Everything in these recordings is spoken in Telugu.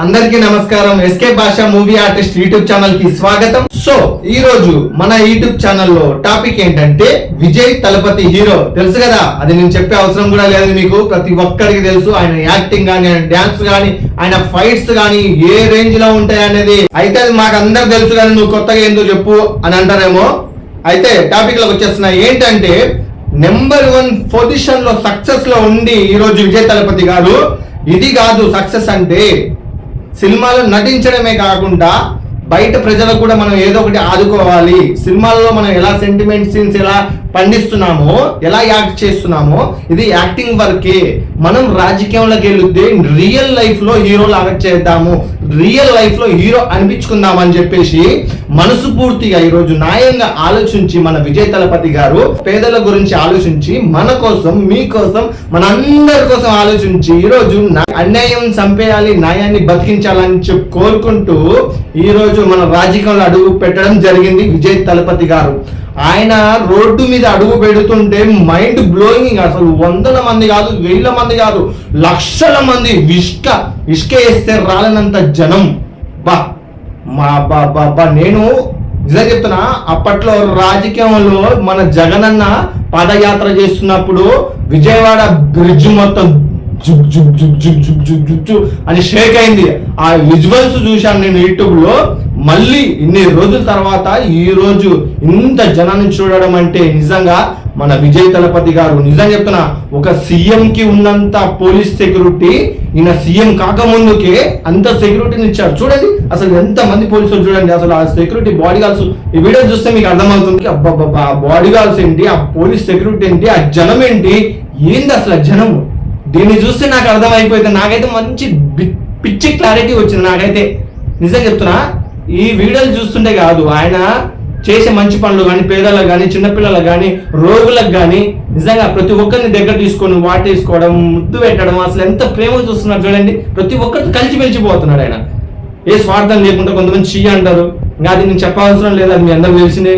అందరికీ నమస్కారం. ఎస్కే భాష మూవీ ఆర్టిస్ట్ యూట్యూబ్ ఛానల్ కి స్వాగతం. సో ఈ రోజు మన యూట్యూబ్ ఛానల్లో టాపిక్ ఏంటంటే విజయ్ తలపతి హీరో. తెలుసు కదా, అది నేను చెప్పే అవసరం కూడా లేదు, మీకు ప్రతి ఒక్కరికి తెలుసు. ఆయన యాక్టింగ్ గానీ, ఆయన డాన్స్ గానీ, ఆయన ఫైట్స్ గానీ ఏ రేంజ్ లో ఉంటాయి అనేది అయితే అది మాకు అందరు తెలుసు. కానీ నువ్వు కొత్తగా ఏందో చెప్పు అని అంటారేమో. అయితే టాపిక్ లోకి వచ్చేస్తున్నా. ఏంటంటే నెంబర్ 1 పొజిషన్ లో సక్సెస్ లో ఉండి ఈ రోజు విజయ్ తలపతి గారు, ఇది కాదు సక్సెస్ అంటే సినిమాలో నటించడమే కాకుండా బయట ప్రజలకు కూడా మనం ఏదో ఒకటి ఆదుకోవాలి. సినిమాల్లో మనం ఎలా సెంటిమెంట్ సీన్స్ ఎలా పండిస్తున్నామో, ఎలా యాక్ట్ చేస్తున్నామో, ఇది యాక్టింగ్ వర్కే. మనం రాజకీయంలోకి వెళ్తే రియల్ లైఫ్ లో హీరోలు యాక్ట్ చేద్దాము, రియల్ లైఫ్ లో హీరో అనిపించుకుందాం అని చెప్పేసి మనసు పూర్తిగా ఈరోజు న్యాయంగా ఆలోచించి మన విజయ్ తలపతి గారు పేదల గురించి ఆలోచించి మన కోసం, మీకోసం, మన అందరి కోసం ఆలోచించి ఈరోజు అన్యాయం చంపేయాలి, న్యాయాన్ని బతికించాలని చెప్పి కోరుకుంటూ ఈరోజు మన రాజకీయంలో అడుగు పెట్టడం జరిగింది విజయ్ తలపతి గారు. ఆయన రోడ్డు మీద అడుగు పెడుతుంటే మైండ్ బ్లోయింగ్. అసలు 100 మంది కాదు, 1000 మంది కాదు, లక్షల మంది ఇష్క వేస్తే రాలనంత జనం. నేను నిజంగా చెప్తున్నా, అప్పట్లో రాజకీయంలో మన జగనన్న పాదయాత్ర చేస్తున్నప్పుడు విజయవాడ బ్రిడ్జ్ మొత్తం జుక్ జుక్ జుక్ జుక్ జుక్ జుక్ జుక్ అని షేక్ అయింది. ఆ విజువల్స్ చూశాను నేను యూట్యూబ్ లో. మళ్ళీ ఇన్ని రోజుల తర్వాత ఈ రోజు ఇంత జనాన్ని చూడడం అంటే నిజంగా మన విజయ్ తలపతి గారు, నిజంగా చెప్తున్నా, ఒక సీఎం కి ఉన్నంత పోలీస్ సెక్యూరిటీ ఈయన సీఎం కాకముందుకే అంత సెక్యూరిటీని ఇచ్చారు. చూడండి అసలు ఎంత మంది పోలీసులు చూడండి. అసలు ఆ సెక్యూరిటీ బాడీ గార్డ్స్ ఈ వీడియో చూస్తే మీకు అర్థమవుతుంది. అబ్బాబ్బా, ఆ బాడీ గార్డ్స్ ఏంటి, ఆ పోలీస్ సెక్యూరిటీ ఏంటి, ఆ జనం ఏంటి, ఏంది అసలు ఆ జనం. దీన్ని చూస్తే నాకు అర్థమైపోయింది. నాకైతే మంచి పిచ్చి క్లారిటీ వచ్చింది. నాకైతే నిజంగా చెప్తున్నా, ఈ వీడియోలు చూస్తుంటే కాదు, ఆయన చేసే మంచి పనులు కానీ, పేదలకు కానీ, చిన్నపిల్లలకు కానీ, రోగులకు కానీ, నిజంగా ప్రతి ఒక్కరిని దగ్గర తీసుకొని వాటేసుకోవడం, ముద్దు పెట్టడం, అసలు ఎంత ప్రేమ చూస్తున్నారు చూడండి. ప్రతి ఒక్కరితో కలిసి మెలిచిపోతున్నాడు ఆయన. ఏ స్వార్థం లేకుండా. కొంతమంది చెయ్యి అంటారు, ఇంకా అది నేను చెప్పవసరం లేదు, అది మీ అందరూ తెలిసిందే.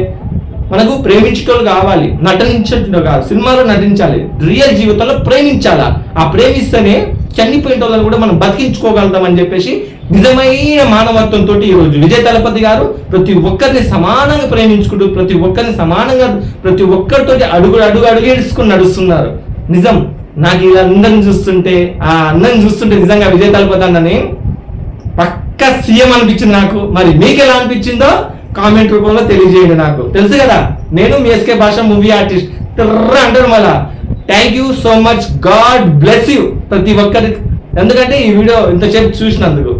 మనకు ప్రేమించటోళ్ళు కావాలి, నటించటం కాదు. సినిమాలో నటించాలి, రియల్ జీవితంలో ప్రేమించాలా. ఆ ప్రేమిస్తేనే చనిపోయిన వాళ్ళని కూడా మనం బతికించుకోగలుగుతాం అని చెప్పేసి నిజమైన మానవత్వంతో ఈరోజు విజయ్ తలపతి గారు ప్రతి ఒక్కరిని సమానంగా ప్రేమించుకుంటూ, ప్రతి ఒక్కరిని సమానంగా, ప్రతి ఒక్కరితో అడుగు ఏడుచుకుని నడుస్తున్నారు. నిజం, నాకు ఇలా అందరిని చూస్తుంటే, ఆ అందరిని చూస్తుంటే నిజంగా విజయ్ తలపతి అన్నని పక్క సీఎం అనిపించింది నాకు. మరి మీకు ఎలా అనిపించిందో కామెంట్ రూపంలో తెలియజేయండి. నాకు తెలుసు కదా, నేను మీ ఎస్కే భాష మూవీ ఆర్టిస్ట్ అంటారు. మళ్ళా thank you so much, God bless you ప్రతి ఒక్కరికి. ఎందుకంటే ఈ వీడియో ఇంతసేపు చూసినందుకు.